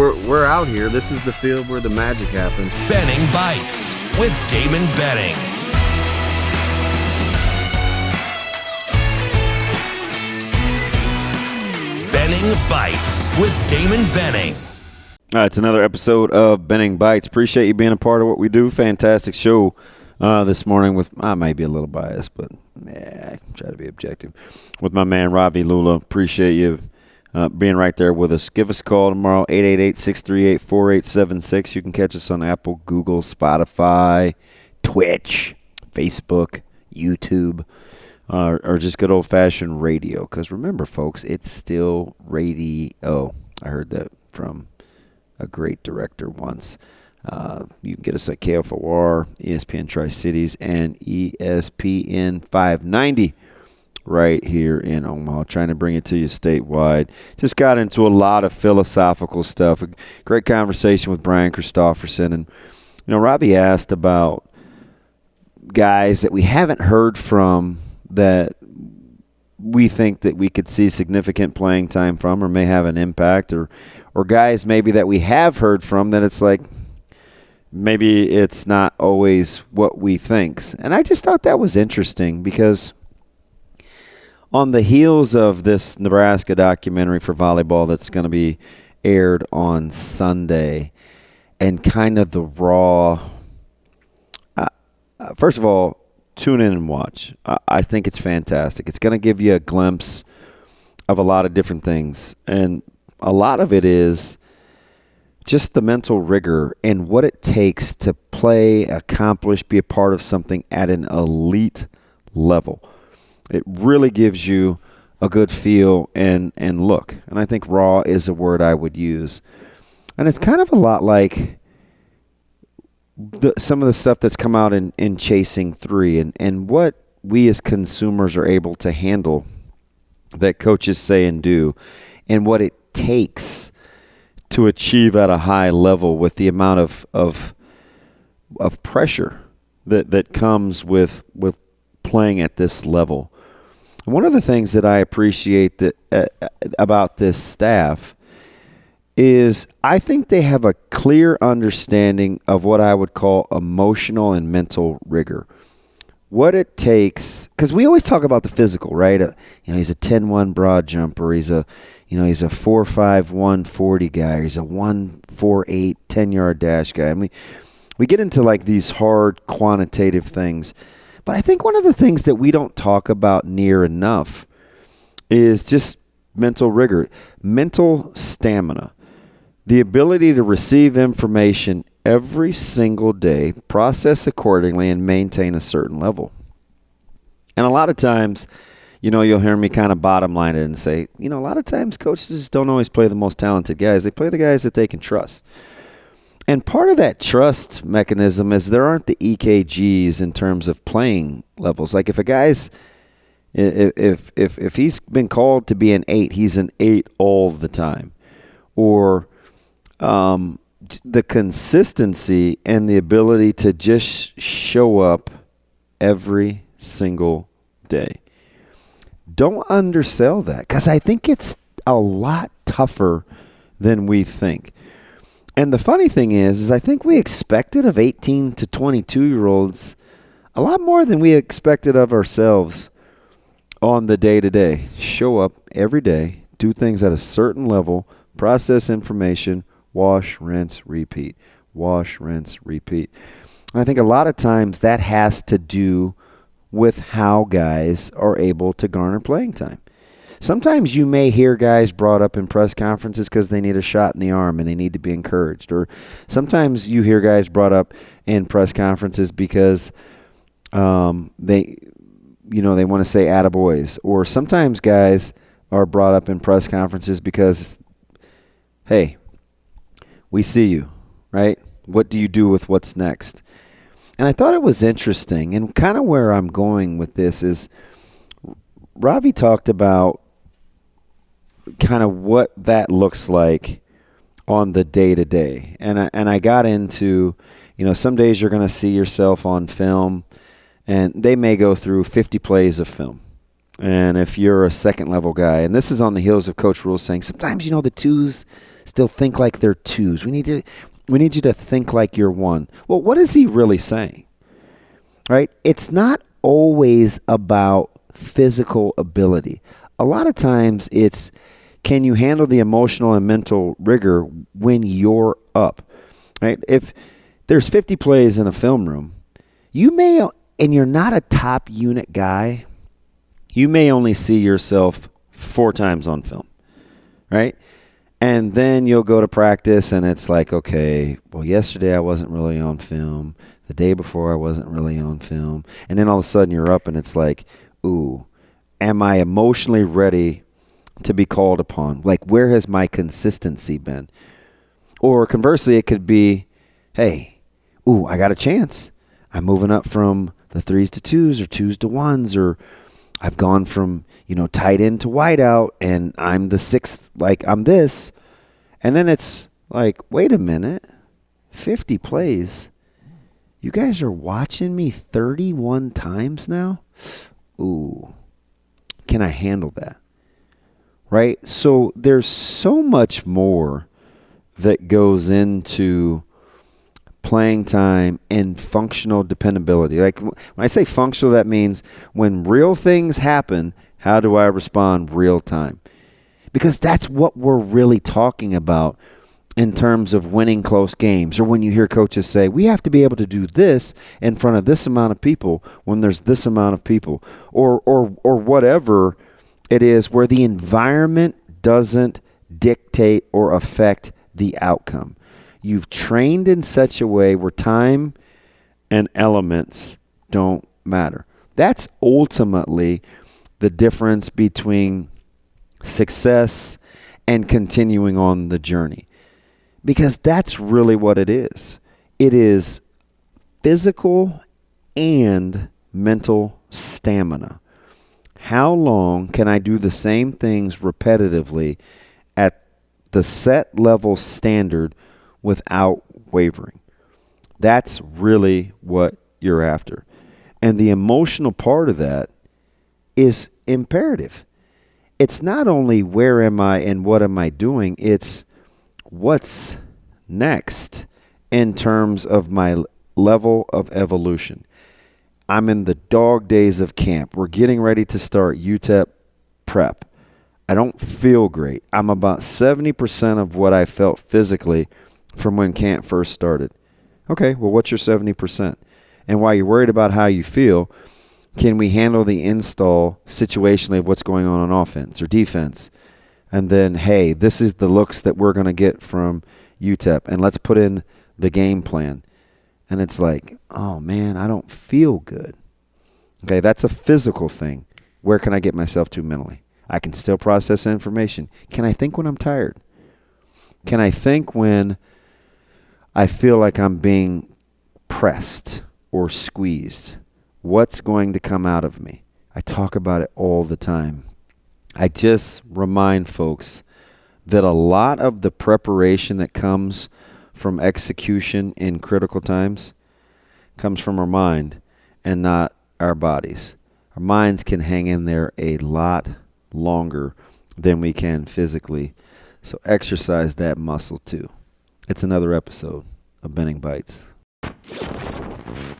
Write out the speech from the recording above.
we're out here. This is the field where the magic happens. Benning Bites with Damon Benning. Benning Bites with Damon Benning. All right, it's another episode of Benning Bites. Appreciate you being a part of what we do. Fantastic show this morning with, I might be a little biased, but I try to be objective, with my man Ravi Lula. Appreciate you being right there with us. Give us a call tomorrow, 888-638-4876. You can catch us on Apple, Google, Spotify, Twitch, Facebook, YouTube, or just good old-fashioned radio. Because remember, folks, it's still radio. I heard that from a great director once. You can get us at KFOR, ESPN Tri-Cities, and ESPN 590 right here in Omaha. Trying to bring it to you statewide. Just got into a lot of philosophical stuff. A great conversation with Brian Christopherson. And, Robbie asked about guys that we haven't heard from that we think that we could see significant playing time from or may have an impact, or guys maybe that we have heard from that it's like maybe it's not always what we think. And I just thought that was interesting because on the heels of this Nebraska documentary for volleyball that's going to be aired on Sunday, and kind of the raw first of all, tune in and watch. I think it's fantastic. It's going to give you a glimpse of a lot of different things. And a lot of it is just the mental rigor and what it takes to play, accomplish, be a part of something at an elite level. It really gives you a good feel and look. And I think raw is a word I would use. And it's kind of a lot like some of the stuff that's come out in Chasing 3 and what we as consumers are able to handle that coaches say and do, and what it takes to achieve at a high level with the amount of pressure that comes with playing at this level. And one of the things that I appreciate about this staff is I think they have a clear understanding of what I would call emotional and mental rigor. What it takes, because we always talk about the physical, right? He's a 10-1 broad jumper. He's a 4.5 140 guy. Or he's a 1.48 10-yard dash guy. And we get into like these hard quantitative things. But I think one of the things that we don't talk about near enough is just mental rigor, mental stamina. The ability to receive information every single day, process accordingly, and maintain a certain level. And a lot of times, you'll hear me kind of bottom line it and say, a lot of times coaches don't always play the most talented guys. They play the guys that they can trust. And part of that trust mechanism is there aren't the EKGs in terms of playing levels. Like if a guy's if he's been called to be an 8, he's an 8 all the time. Or the consistency and the ability to just show up every single day. Don't undersell that, because I think it's a lot tougher than we think. And the funny thing is I think we expected of 18 to 22-year-olds a lot more than we expected of ourselves on the day-to-day. Show up every day, do things at a certain level, process information, wash, rinse, repeat. Wash, rinse, repeat. And I think a lot of times that has to do with how guys are able to garner playing time. Sometimes you may hear guys brought up in press conferences because they need a shot in the arm and they need to be encouraged. Or sometimes you hear guys brought up in press conferences because they want to say attaboys. Or sometimes guys are brought up in press conferences because, hey, we see you, right? What do you do with what's next? And I thought it was interesting, and kind of where I'm going with this is Ravi talked about kind of what that looks like on the day-to-day. And I got into, some days you're going to see yourself on film, and they may go through 50 plays of film. And if you're a second-level guy, and this is on the heels of Coach Rule saying sometimes, the twos, still think like they're twos. We need you to think like you're one. Well, what is he really saying? Right? It's not always about physical ability. A lot of times it's, can you handle the emotional and mental rigor when you're up? Right? If there's 50 plays in a film room, you may, and you're not a top unit guy, you may only see yourself 4 times on film, right? And then you'll go to practice and it's like, okay, well, yesterday I wasn't really on film. The day before I wasn't really on film. And then all of a sudden you're up and it's like, ooh, am I emotionally ready to be called upon? Like, where has my consistency been? Or conversely, it could be, hey, ooh, I got a chance. I'm moving up from the 3s to 2s or 2s to 1s, or I've gone from, tight end to wide out, and I'm the 6th, like I'm this. And then it's like, wait a minute, 50 plays. You guys are watching me 31 times now? Ooh, can I handle that? Right? So there's so much more that goes into playing time and functional dependability. Like when I say functional, that means when real things happen, how do I respond real time? Because that's what we're really talking about in terms of winning close games, or when you hear coaches say, we have to be able to do this in front of this amount of people when there's this amount of people, or whatever it is, where the environment doesn't dictate or affect the outcome. You've trained in such a way where time and elements don't matter. That's ultimately the difference between success and continuing on the journey. Because that's really what it is. It is physical and mental stamina. How long can I do the same things repetitively at the set level standard without wavering? That's really what you're after. And the emotional part of that is imperative. It's not only where am I and what am I doing, it's what's next in terms of my level of evolution. I'm in the dog days of camp. We're getting ready to start UTEP prep. I don't feel great. I'm about 70% of what I felt physically from when camp first started. Okay, well, what's your 70%? And while you're worried about how you feel, can we handle the install situationally of what's going on offense or defense? And then, hey, this is the looks that we're going to get from UTEP, and let's put in the game plan. And it's like, oh, man, I don't feel good. Okay, that's a physical thing. Where can I get myself to mentally? I can still process information. Can I think when I'm tired? Can I think when I feel like I'm being pressed or squeezed? What's going to come out of me? I talk about it all the time. I just remind folks that a lot of the preparation that comes from execution in critical times comes from our mind and not our bodies. Our minds can hang in there a lot longer than we can physically. So exercise that muscle too. It's another episode of Benning Bites.